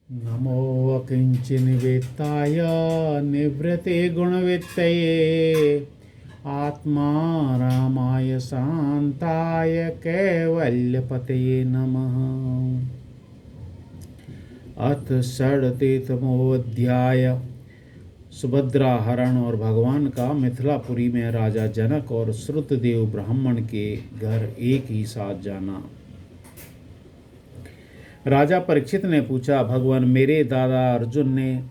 नमो अकिञ्चिन्वेत्ताय निवृते गुणवित्तये आत्मा रामाय शान्ताय कैवल्यपतये नमः। अथ षडशीतमोऽध्याय। सुभद्रा हरण और भगवान का मिथिलापुरी में राजा जनक और श्रुतदेव ब्राह्मण के घर एक ही साथ जाना। राजा परीक्षित ने पूछा, भगवान, मेरे दादा अर्जुन ने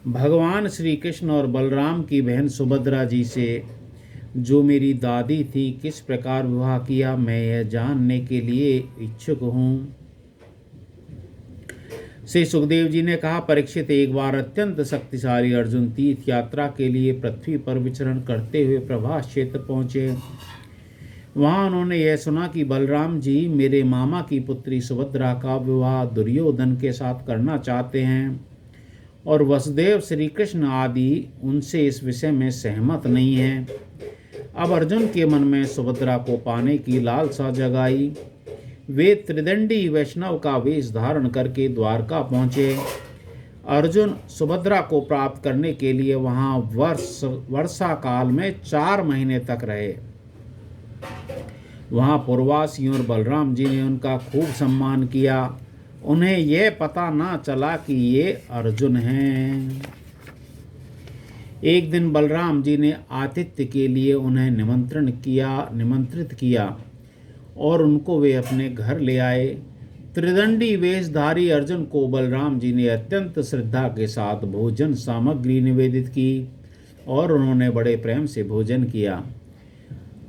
भगवान श्री कृष्ण और बलराम की बहन सुभद्रा जी से, जो मेरी दादी थी, किस प्रकार विवाह किया, मैं यह जानने के लिए इच्छुक हूँ। श्री सुखदेव जी ने कहा, परीक्षित, एक बार अत्यंत शक्तिशाली अर्जुन तीर्थ यात्रा के लिए पृथ्वी पर विचरण करते हुए प्रभास क्षेत्र पहुँचे। वहाँ उन्होंने यह सुना कि बलराम जी मेरे मामा की पुत्री सुभद्रा का विवाह दुर्योधन के साथ करना चाहते हैं और वसुदेव, श्री कृष्ण आदि उनसे इस विषय में सहमत नहीं हैं। अब अर्जुन के मन में सुभद्रा को पाने की लालसा जगाई। वे त्रिदंडी वैष्णव का वेश धारण करके द्वारका पहुँचे। अर्जुन सुभद्रा को प्राप्त करने के लिए वहाँ वर्षा काल में 4 महीने तक रहे। वहाँ पूर्ववासियों और बलराम जी ने उनका खूब सम्मान किया। उन्हें यह पता ना चला कि ये अर्जुन हैं। एक दिन बलराम जी ने आतिथ्य के लिए उन्हें निमंत्रित किया और उनको वे अपने घर ले आए। त्रिदंडी वेशधारी अर्जुन को बलराम जी ने अत्यंत श्रद्धा के साथ भोजन सामग्री निवेदित की और उन्होंने बड़े प्रेम से भोजन किया।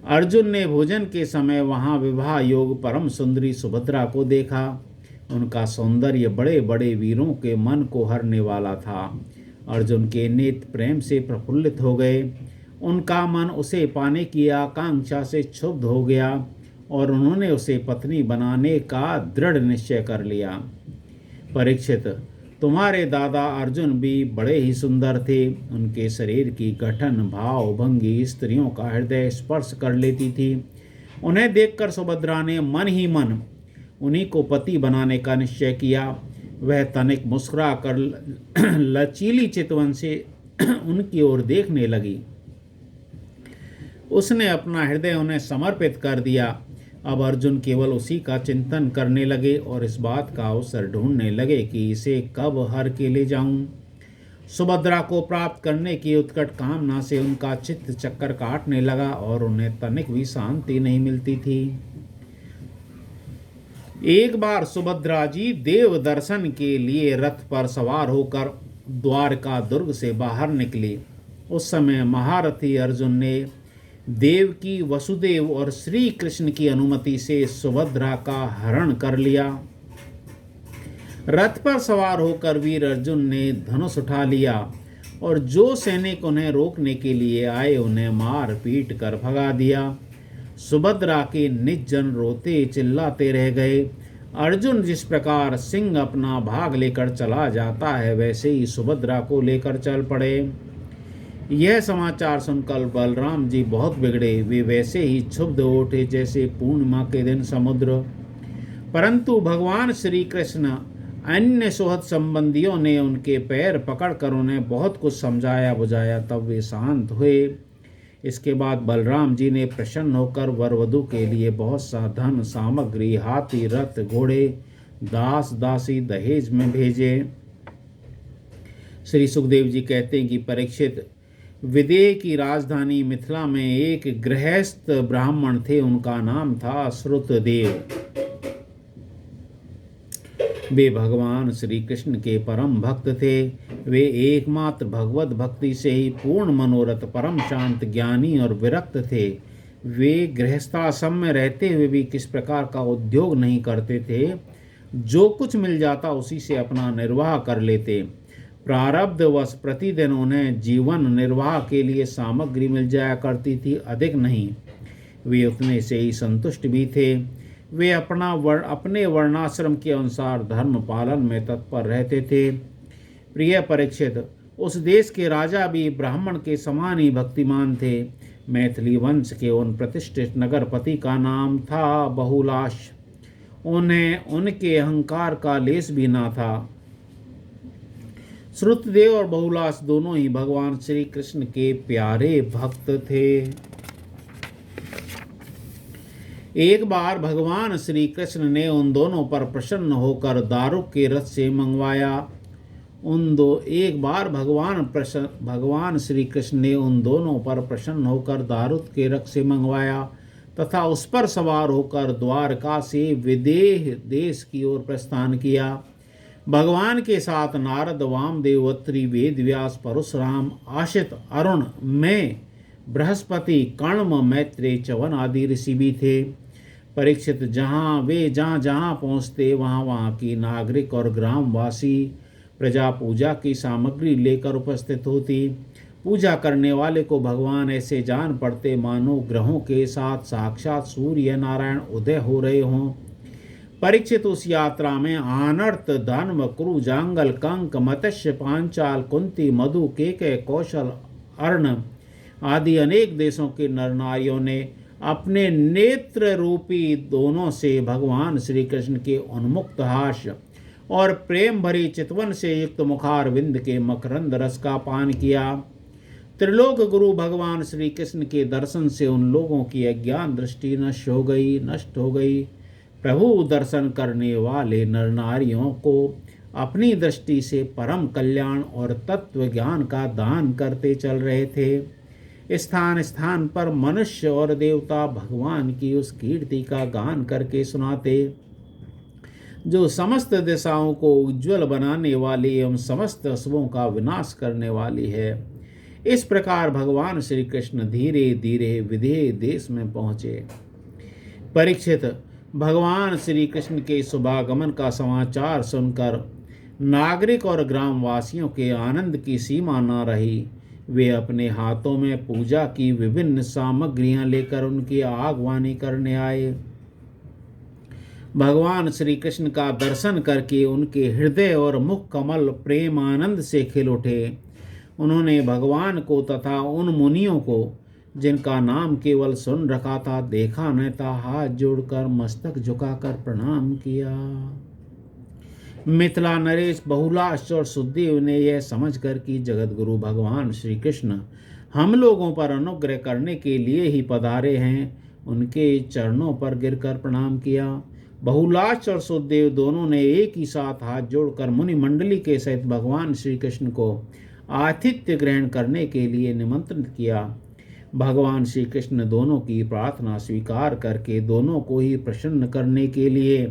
अर्जुन ने भोजन के समय वहाँ विवाह योग परम सुंदरी सुभद्रा को देखा। उनका सौंदर्य बड़े बड़े वीरों के मन को हरने वाला था। अर्जुन के नेत्र प्रेम से प्रफुल्लित हो गए। उनका मन उसे पाने की आकांक्षा से क्षुब्ध हो गया और उन्होंने उसे पत्नी बनाने का दृढ़ निश्चय कर लिया। परीक्षित, तुम्हारे दादा अर्जुन भी बड़े ही सुंदर थे। उनके शरीर की गठन, भाव, भंगी स्त्रियों का हृदय स्पर्श कर लेती थी। उन्हें देखकर सुभद्रा ने मन ही मन उन्हीं को पति बनाने का निश्चय किया। वह तनिक मुस्कुरा कर लचीली चितवन से उनकी ओर देखने लगी। उसने अपना हृदय उन्हें समर्पित कर दिया। अब अर्जुन केवल उसी का चिंतन करने लगे और इस बात का अवसर ढूंढने लगे कि इसे कब हर के ले जाऊं। सुभद्रा को प्राप्त करने की उत्कट कामना से उनका चित्त चक्कर काटने लगा और उन्हें तनिक भी शांति नहीं मिलती थी। एक बार सुभद्रा जी देव दर्शन के लिए रथ पर सवार होकर द्वारका दुर्ग से बाहर निकली। उस समय महारथी अर्जुन ने देवकी, वसुदेव और श्री कृष्ण की अनुमति से सुभद्रा का हरण कर लिया। रथ पर सवार होकर वीर अर्जुन ने धनुष उठा लिया और जो सैनिक उन्हें रोकने के लिए आए उन्हें मार पीट कर भगा दिया। सुभद्रा के निज जन रोते चिल्लाते रह गए। अर्जुन जिस प्रकार सिंह अपना भाग लेकर चला जाता है, वैसे ही सुभद्रा को लेकर चल पड़े। यह समाचार सुनकर बलराम जी बहुत बिगड़े। वे वैसे ही क्षुब्ध उठे जैसे पूर्णिमा के दिन समुद्र। परंतु भगवान श्री कृष्ण अन्य सुहृद संबंधियों ने उनके पैर पकड़कर उन्हें बहुत कुछ समझाया बुझाया, तब वे शांत हुए। इसके बाद बलराम जी ने प्रसन्न होकर वर वधू के लिए बहुत सा धन सामग्री, हाथी, रथ, घोड़े, दास दासी दहेज में भेजे। श्री सुखदेव जी कहते हैं कि परीक्षित, विदेह की राजधानी मिथिला में एक गृहस्थ ब्राह्मण थे। उनका नाम था श्रुतदेव। वे भगवान श्री कृष्ण के परम भक्त थे। वे एकमात्र भगवत भक्ति से ही पूर्ण मनोरथ, परम शांत, ज्ञानी और विरक्त थे। वे गृहस्थाश्रम में रहते हुए भी किस प्रकार का उद्योग नहीं करते थे। जो कुछ मिल जाता उसी से अपना निर्वाह कर लेते। प्रारब्धवश प्रतिदिन उन्हें जीवन निर्वाह के लिए सामग्री मिल जाया करती थी, अधिक नहीं। वे उतने से ही संतुष्ट भी थे। वे अपने वर्णाश्रम के अनुसार धर्म पालन में तत्पर रहते थे। प्रिय परीक्षित, उस देश के राजा भी ब्राह्मण के समान ही भक्तिमान थे। मैथिली वंश के उन प्रतिष्ठित नगरपति का नाम था बहुलाश। उन्हें उनके अहंकार का लेस भी ना था। श्रुतदेव और बहुलाश दोनों ही भगवान श्री कृष्ण के प्यारे भक्त थे। एक बार भगवान श्री कृष्ण ने उन दोनों पर प्रसन्न होकर दारुक के रथ से मंगवाया। एक बार भगवान श्री कृष्ण ने उन दोनों पर प्रसन्न होकर दारुक के रथ से मंगवाया तथा उस पर सवार होकर द्वारका से विदेह देश की ओर प्रस्थान किया। भगवान के साथ नारद, वामदेव, अत्रि, वेद व्यास, परशुराम, आशित, अरुण, मैं, बृहस्पति, कण्व, मैत्रेय, च्यवन आदि ऋषि भी थे। परीक्षित, जहाँ जहाँ पहुँचते वहाँ की नागरिक और ग्रामवासी प्रजा पूजा की सामग्री लेकर उपस्थित होती। पूजा करने वाले को भगवान ऐसे जान पड़ते मानो ग्रहों के साथ साक्षात सूर्य नारायण उदय हो रहे हों। परीक्षित, उस यात्रा में आनर्त, धर्म, कुरु, जांगल, कंक, मत्स्य, पांचाल, कुंती, मधु, केकय, कौशल, अर्ण आदि अनेक देशों के नर नारियों ने अपने नेत्र रूपी दोनों से भगवान श्री कृष्ण के उन्मुक्त हास्य और प्रेम भरी चितवन से युक्त मुखारविंद के मकरंद रस का पान किया। त्रिलोक गुरु भगवान श्री कृष्ण के दर्शन से उन लोगों की अज्ञान दृष्टि नष्ट हो गई। प्रभु दर्शन करने वाले नर नारियों को अपनी दृष्टि से परम कल्याण और तत्व ज्ञान का दान करते चल रहे थे। स्थान स्थान पर मनुष्य और देवता भगवान की उस कीर्ति का गान करके सुनाते जो समस्त दिशाओं को उज्ज्वल बनाने वाली एवं समस्त अशुभों का विनाश करने वाली है। इस प्रकार भगवान श्री कृष्ण धीरे धीरे विदेह देश में पहुँचे। परीक्षित, भगवान श्री कृष्ण के शुभागमन का समाचार सुनकर नागरिक और ग्रामवासियों के आनंद की सीमा न रही। वे अपने हाथों में पूजा की विभिन्न सामग्रियां लेकर उनकी आगवानी करने आए। भगवान श्री कृष्ण का दर्शन करके उनके हृदय और मुख कमल प्रेम आनंद से खिल उठे। उन्होंने भगवान को तथा उन मुनियों को जिनका नाम केवल सुन रखा था, देखा न था, हाथ जोड़कर मस्तक झुकाकर प्रणाम किया। मिथिला नरेश, बहुलाश और सुखदेव ने यह समझकर कि जगत गुरु भगवान श्री कृष्ण हम लोगों पर अनुग्रह करने के लिए ही पधारे हैं, उनके चरणों पर गिरकर प्रणाम किया। बहुलाश और सुखदेव दोनों ने एक ही साथ हाथ जोड़कर मुनि मंडली के सहित भगवान श्री कृष्ण को आतिथ्य ग्रहण करने के लिए निमंत्रित किया। भगवान श्री कृष्ण दोनों की प्रार्थना स्वीकार करके दोनों को ही प्रसन्न करने के लिए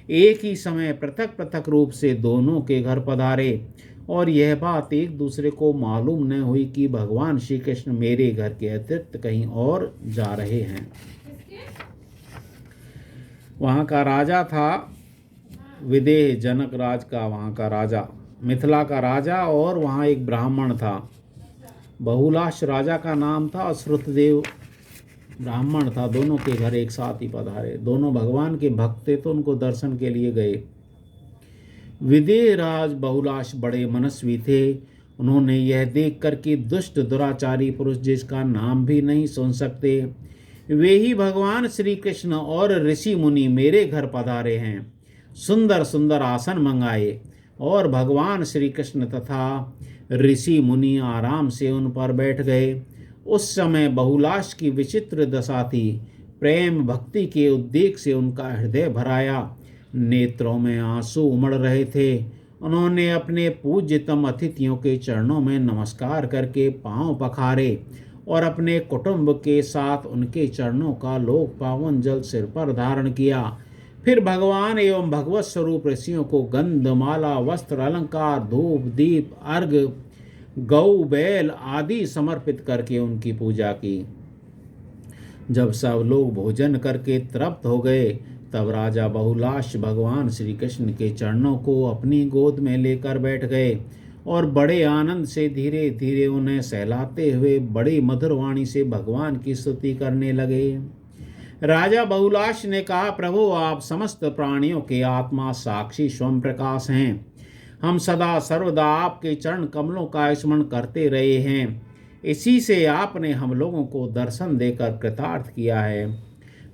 एक ही समय पृथक पृथक रूप से दोनों के घर पधारे और यह बात एक दूसरे को मालूम न हुई कि भगवान श्री कृष्ण मेरे घर के अतिरिक्त कहीं और जा रहे हैं। वहाँ का राजा था विदेह, जनक राज का वहाँ का राजा, मिथिला का राजा, और वहाँ एक ब्राह्मण था। बहुलाश राजा का नाम था और श्रुतदेव ब्राह्मण था। दोनों के घर एक साथ ही पधारे। दोनों भगवान के भक्त थे तो उनको दर्शन के लिए गए। विदेह राज बहुलाश बड़े मनस्वी थे। उन्होंने यह देख कर कि दुष्ट दुराचारी पुरुष जिसका नाम भी नहीं सुन सकते वे ही भगवान श्री कृष्ण और ऋषि मुनि मेरे घर पधारे हैं, सुंदर सुंदर आसन मंगाए और भगवान श्री कृष्ण तथा ऋषि मुनि आराम से उन पर बैठ गए। उस समय बहुलाश की विचित्र दशा थी। प्रेम भक्ति के उद्देक से उनका हृदय भराया, नेत्रों में आंसू उमड़ रहे थे। उन्होंने अपने पूज्यतम अतिथियों के चरणों में नमस्कार करके पांव पखारे और अपने कुटुंब के साथ उनके चरणों का लोक पावन जल सिर पर धारण किया। फिर भगवान एवं भगवत स्वरूप ऋषियों को गंध, माला, वस्त्र, अलंकार, धूप, दीप, अर्घ, गौ, बैल आदि समर्पित करके उनकी पूजा की। जब सब लोग भोजन करके तृप्त हो गए तब राजा बहुलाश भगवान श्री कृष्ण के चरणों को अपनी गोद में लेकर बैठ गए और बड़े आनंद से धीरे धीरे उन्हें सहलाते हुए बड़ी मधुर वाणी से भगवान की स्तुति करने लगे। राजा बहुलाश ने कहा, प्रभु आप समस्त प्राणियों के आत्मा साक्षी स्वयं प्रकाश हैं। हम सदा सर्वदा आपके चरण कमलों का स्मरण करते रहे हैं, इसी से आपने हम लोगों को दर्शन देकर कृतार्थ किया है।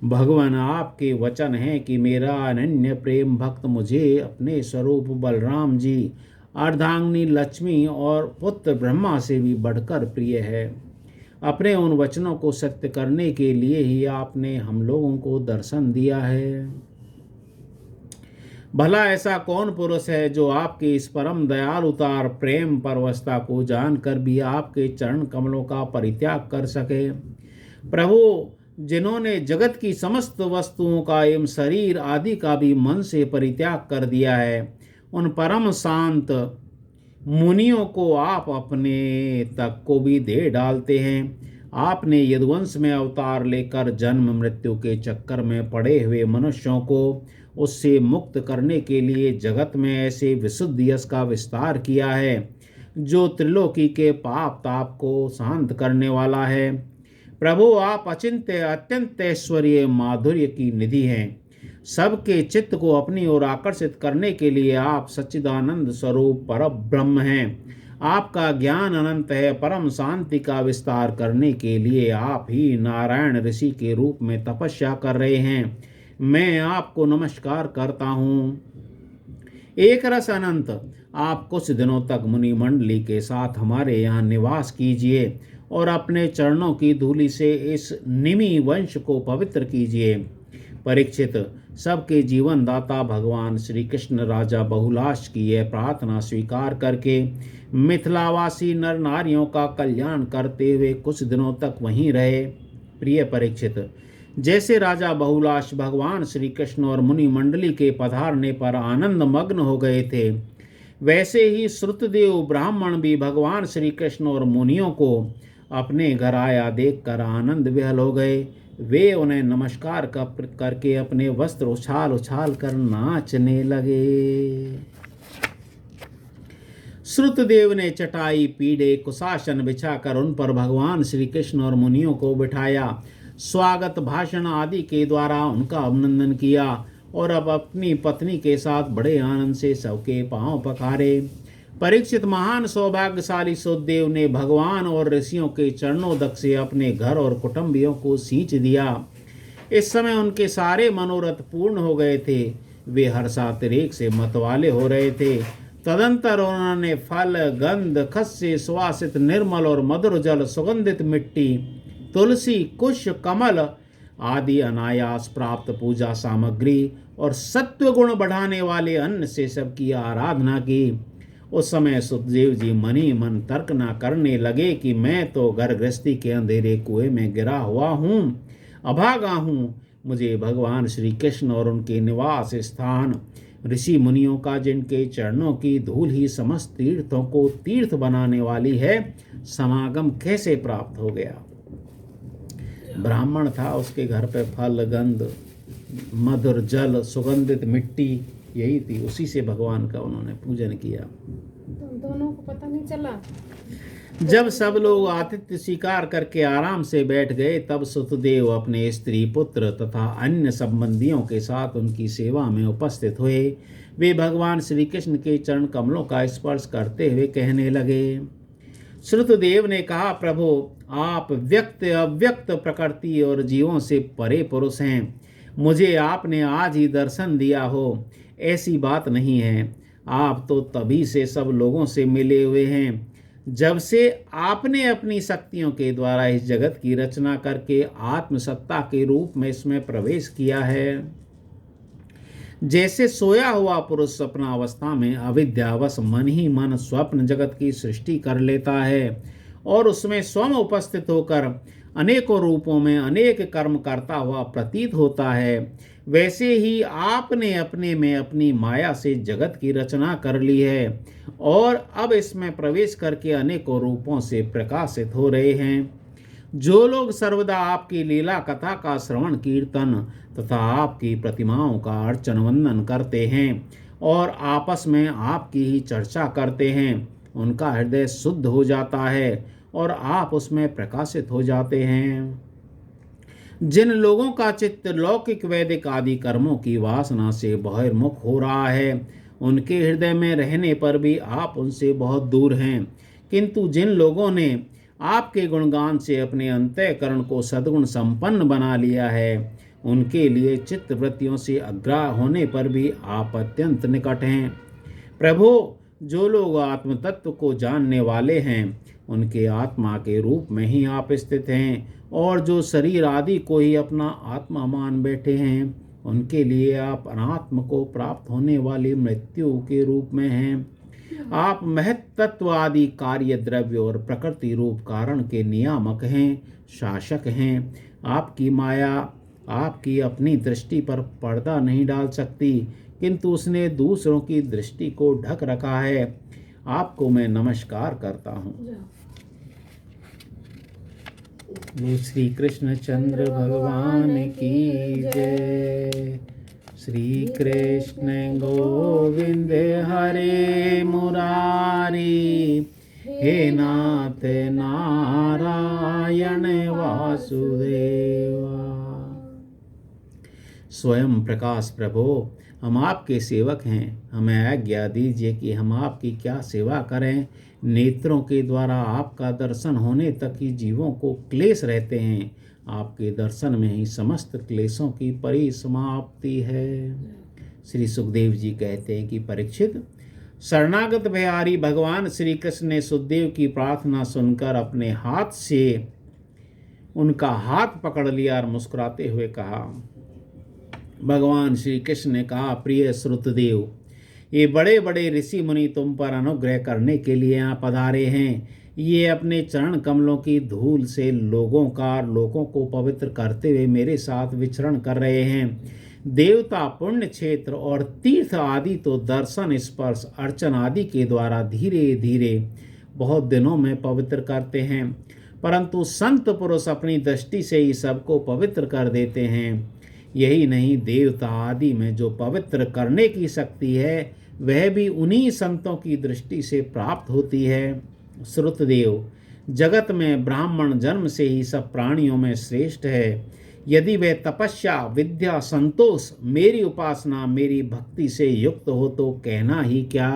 भगवान आपके वचन हैं कि मेरा अनन्य प्रेम भक्त मुझे अपने स्वरूप बलराम जी अर्धांगिनी लक्ष्मी और पुत्र ब्रह्मा से भी बढ़कर प्रिय है। अपने उन वचनों को सत्य करने के लिए ही आपने हम लोगों को दर्शन दिया है। भला ऐसा कौन पुरुष है जो आपके इस परम दयालुता और प्रेम परवशता को जानकर भी आपके चरण कमलों का परित्याग कर सके। प्रभु, जिन्होंने जगत की समस्त वस्तुओं का एवं शरीर आदि का भी मन से परित्याग कर दिया है, उन परम शांत मुनियों को आप अपने तक को भी दे डालते हैं। आपने यदुवंश में अवतार लेकर जन्म मृत्यु के चक्कर में पड़े हुए मनुष्यों को उससे मुक्त करने के लिए जगत में ऐसे विशुद्ध यश का विस्तार किया है जो त्रिलोकी के पाप ताप को शांत करने वाला है। प्रभु, आप अचिंत्य अत्यंत ऐश्वर्य माधुर्य की निधि हैं। सबके चित्त को अपनी ओर आकर्षित करने के लिए आप सच्चिदानंद स्वरूप परब्रह्म हैं। आपका ज्ञान अनंत है। परम शांति का विस्तार करने के लिए आप ही नारायण ऋषि के रूप में तपस्या कर रहे हैं। मैं आपको नमस्कार करता हूँ। एक रस अनंत, आप कुछ दिनों तक मुनि मंडली के साथ हमारे यहाँ निवास कीजिए और अपने चरणों की धूलि से इस निमि वंश को पवित्र कीजिए। परीक्षित, सबके जीवन दाता भगवान श्री कृष्ण राजा बहुलाश की यह प्रार्थना स्वीकार करके मिथिलावासी नर नारियों का कल्याण करते हुए कुछ दिनों तक वहीं रहे। प्रिय परीक्षित, जैसे राजा बहुलाश भगवान श्री कृष्ण और मुनि मंडली के पधारने पर आनंद मग्न हो गए थे, वैसे ही श्रुतदेव ब्राह्मण भी भगवान श्री कृष्ण और मुनियों को अपने घर आया देखकर आनंद विहल हो गए। वे उन्हें नमस्कार करके अपने वस्त्र उछाल उछाल कर नाचने लगे। श्रुतदेव ने चटाई पीढ़े कुशासन बिछाकर उन पर भगवान श्री कृष्ण और मुनियों को बिठाया, स्वागत भाषण आदि के द्वारा उनका अभिनंदन किया और अब अपनी पत्नी के साथ बड़े आनंद से सबके पांव पखारे। परीक्षित, महान सौभाग्यशाली सुखदेव ने भगवान और ऋषियों के चरणोदक से अपने घर और कुटुंबियों को सींच दिया। इस समय उनके सारे मनोरथ पूर्ण हो गए थे। वे हर्षातिरेक से मतवाले हो रहे थे। तदंतर उन्होंने फल, गंध, खस से सुवासित निर्मल और मधुर जल, सुगंधित मिट्टी, तुलसी, कुश, कमल आदि अनायास प्राप्त पूजा सामग्री और सत्व गुण बढ़ाने वाले अन्न से सबकी आराधना की। उस समय सुखदेव जी मनी मन तर्क न करने लगे कि मैं तो घर गृहस्थी के अंधेरे कुएं में गिरा हुआ हूँ, अभागा हूँ। मुझे भगवान श्री कृष्ण और उनके निवास स्थान ऋषि मुनियों का, जिनके चरणों की धूल ही समस्त तीर्थों को तीर्थ बनाने वाली है, समागम कैसे प्राप्त हो गया। ब्राह्मण था, उसके घर पे फल, गंध, मधुर जल, सुगंधित मिट्टी यही थी, उसी से भगवान का उन्होंने पूजन किया। तो दोनों को पता नहीं चला। जब सब लोग आतिथ्य स्वीकार करके आराम से बैठ गए, तब सुतदेव अपने स्त्री, पुत्र तथा अन्य संबंधियों के साथ उनकी सेवा में उपस्थित हुए। वे भगवान श्री कृष्ण के चरण कमलों का स्पर्श करते हुए कहने लगे। श्रुतदेव ने कहा, प्रभु, आप व्यक्त अव्यक्त प्रकृति और जीवों से परे पुरुष हैं। मुझे आपने आज ही दर्शन दिया हो ऐसी बात नहीं है। आप तो तभी से सब लोगों से मिले हुए हैं जब से आपने अपनी शक्तियों के द्वारा इस जगत की रचना करके आत्मसत्ता के रूप में इसमें प्रवेश किया है। जैसे सोया हुआ पुरुष स्वप्नावस्था में अविद्यावश मन ही मन स्वप्न जगत की सृष्टि कर लेता है और उसमें स्वयं उपस्थित होकर अनेकों रूपों में अनेक कर्म करता हुआ प्रतीत होता है, वैसे ही आपने अपने में अपनी माया से जगत की रचना कर ली है और अब इसमें प्रवेश करके अनेकों रूपों से प्रकाशित हो रहे हैं। जो लोग सर्वदा आपकी लीला कथा का श्रवण कीर्तन तथा आपकी प्रतिमाओं का अर्चन वंदन करते हैं और आपस में आपकी ही चर्चा करते हैं, उनका हृदय शुद्ध हो जाता है और आप उसमें प्रकाशित हो जाते हैं। जिन लोगों का चित्त लौकिक वैदिक आदि कर्मों की वासना से बहिर्मुख हो रहा है, उनके हृदय में रहने पर भी आप उनसे बहुत दूर हैं। किंतु जिन लोगों ने आपके गुणगान से अपने अंतःकरण को सद्गुण संपन्न बना लिया है, उनके लिए चित्त वृत्तियों से अग्राह होने पर भी आप अत्यंत निकट हैं। प्रभु, जो लोग आत्म तत्व को जानने वाले हैं उनके आत्मा के रूप में ही आप स्थित हैं, और जो शरीर आदि को ही अपना आत्मा मान बैठे हैं उनके लिए आप अनात्म को प्राप्त होने वाली मृत्यु के रूप में हैं। आप महत्त्व आदि कार्य द्रव्य और प्रकृति रूप कारण के नियामक हैं, शासक हैं। आपकी माया आपकी अपनी दृष्टि पर पर्दा नहीं डाल सकती, किंतु उसने दूसरों की दृष्टि को ढक रखा है। आपको मैं नमस्कार करता हूँ। श्री कृष्णचंद्र भगवान की जय। श्री कृष्ण गोविंद हरे मुरारी, हे नाथ नारायण वासुदेवा। स्वयं प्रकाश प्रभो, हम आपके सेवक हैं, हमें आज्ञा दीजिए कि हम आपकी क्या सेवा करें। नेत्रों के द्वारा आपका दर्शन होने तक ही जीवों को क्लेश रहते हैं, आपके दर्शन में ही समस्त क्लेशों की परिसमाप्ति है। श्री सुखदेव जी कहते हैं कि परीक्षित, शरणागत बिहारी भगवान श्री कृष्ण ने सुखदेव की प्रार्थना सुनकर अपने हाथ से उनका हाथ पकड़ लिया और मुस्कुराते हुए कहा। भगवान श्री कृष्ण ने कहा, प्रिय श्रुतदेव, ये बड़े बड़े ऋषि मुनि तुम पर अनुग्रह करने के लिए यहाँ पधारे हैं। ये अपने चरण कमलों की धूल से लोगों को पवित्र करते हुए मेरे साथ विचरण कर रहे हैं। देवता, पुण्य क्षेत्र और तीर्थ आदि तो दर्शन, स्पर्श, अर्चन आदि के द्वारा धीरे धीरे बहुत दिनों में पवित्र करते हैं, परंतु संत पुरुष अपनी दृष्टि से ही सबको पवित्र कर देते हैं। यही नहीं, देवता आदि में जो पवित्र करने की शक्ति है वह भी उन्हीं संतों की दृष्टि से प्राप्त होती है। श्रुतदेव, जगत में ब्राह्मण जन्म से ही सब प्राणियों में श्रेष्ठ है। यदि वह तपस्या, विद्या, संतोष, मेरी उपासना, मेरी भक्ति से युक्त हो तो कहना ही क्या।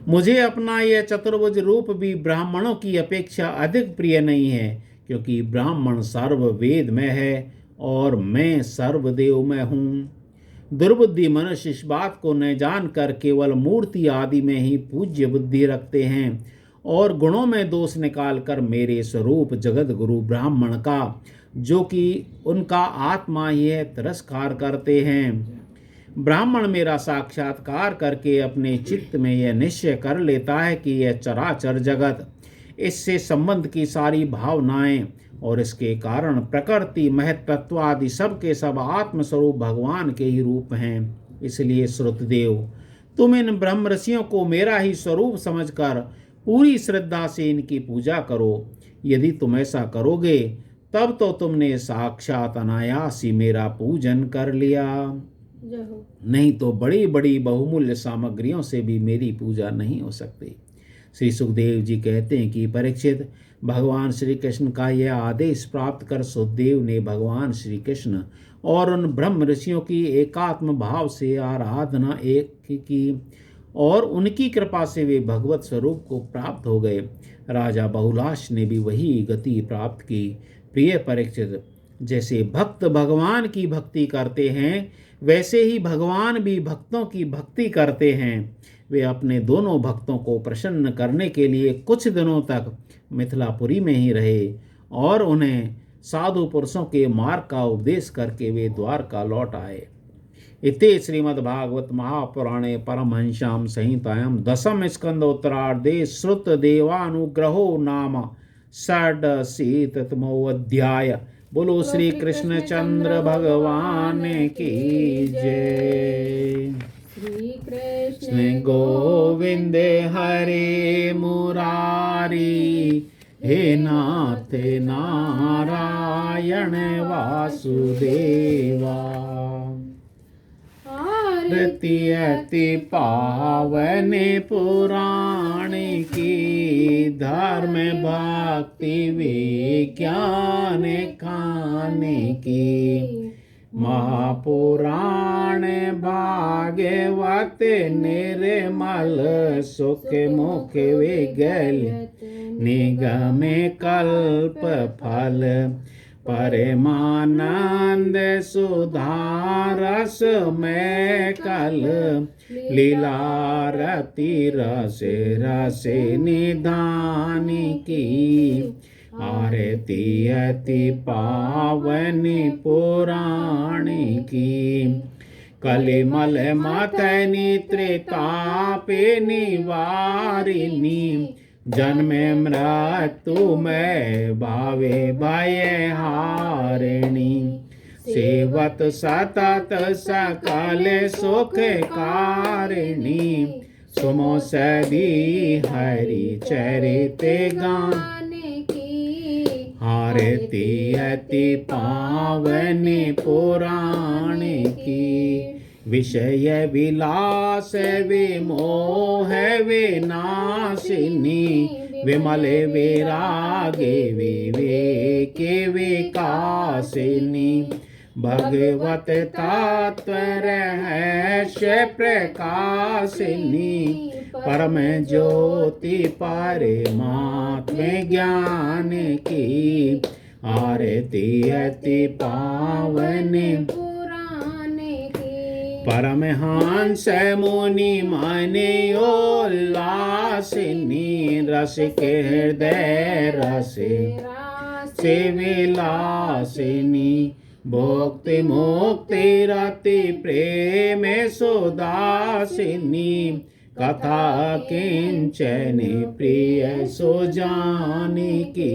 मुझे अपना यह चतुर्भुज रूप भी ब्राह्मणों की अपेक्षा अधिक प्रिय नहीं है, क्योंकि ब्राह्मण सर्व वेद में है और मैं सर्वदेव में हूँ। दुर्बुद्धि मनुष्य इस बात को न जानकर केवल मूर्ति आदि में ही पूज्य बुद्धि रखते हैं और गुणों में दोष निकालकर मेरे स्वरूप जगत गुरु ब्राह्मण का, जो कि उनका आत्मा ही है, तिरस्कार करते हैं। ब्राह्मण मेरा साक्षात्कार करके अपने चित्त में यह निश्चय कर लेता है कि यह चराचर जगत, इससे संबंध की सारी भावनाएं और इसके कारण प्रकृति, महत्त्व आदि सब के सब आत्मस्वरूप भगवान के ही रूप हैं। इसलिए श्रुतदेव, तुम इन ब्रह्म ऋषियों को मेरा ही स्वरूप समझकर पूरी श्रद्धा से इनकी पूजा करो। यदि तुम ऐसा करोगे तब तो तुमने साक्षात अनायास ही मेरा पूजन कर लिया, नहीं तो बड़ी बड़ी बहुमूल्य सामग्रियों से भी मेरी पूजा नहीं हो सकती। श्री सुखदेव जी कहते हैं कि परीक्षित, भगवान श्री कृष्ण का यह आदेश प्राप्त कर सुखदेव ने भगवान श्री कृष्ण और उन ब्रह्म ऋषियों की एकात्म भाव से आराधना एक की और उनकी कृपा से वे भगवत स्वरूप को प्राप्त हो गए। राजा बहुलाश ने भी वही गति प्राप्त की। प्रिय परीक्षित, जैसे भक्त भगवान की भक्ति करते हैं वैसे ही भगवान भी भक्तों की भक्ति करते हैं। वे अपने दोनों भक्तों को प्रसन्न करने के लिए कुछ दिनों तक मिथिलापुरी में ही रहे और उन्हें साधु पुरुषों के मार्ग का उपदेश करके वे द्वारका लौट आए। इति श्रीमद्भागवत महापुराणे परमहंस्यां संहितायां दशम स्कंद उत्तरार्धे श्रुत देवानुग्रहो नाम षड्शीततमो अध्याय। बोलो श्री कृष्णचंद्र भगवान की जय। श्री कृष्ण कृष्ण गोविंद हरे मुरारी, हे नाथ नारायण वासुदेवा। आरती अति पावन पुराण की, धर्म भक्ति विज्ञान खाने की। महापुराण भागवत निर्मल, सुख मुख विगल निगम कल्प फल। परमानंद सुधारस में कल लीला रति रस रस निधान की आरती अति पावनी पुराण की कलिमल मतनि त्रितापे निवारिणी जन्मे मृत्यु में भावे भय हारिणी सेवत सतत सकल सुख कारिणी सुमो सदी हरि चरित गान आरती अति पावनी पुराण की विषय विलास विमोह विनाशिनी विमल विरागे विवेक विकासिनी भगवत तत्व रहस्य प्रकाशिनी परम ज्योति परमात्म ज्ञान की आरती अति पावन परमहंस मुनि मनि उल्लासिनी रस के हृदय रस से विलासिनी भोक्ति मुक्ति रति प्रेम सुदासिनी कथा किंचन प्रिय सुजान की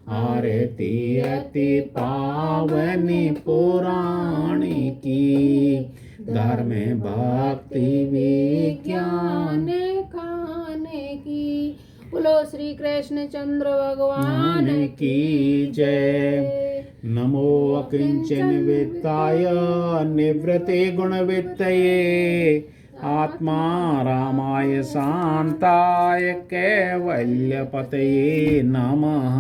आरती अति पावनी पुराण की धर्म भक्ति विज्ञान खाने की। बोलो श्री कृष्ण चंद्र भगवान की जय। नमो अकिंचन वित्ताय निवृत्ति गुणवित्तये आत्मा रामाय शांताय कैवल्यपतये नमः।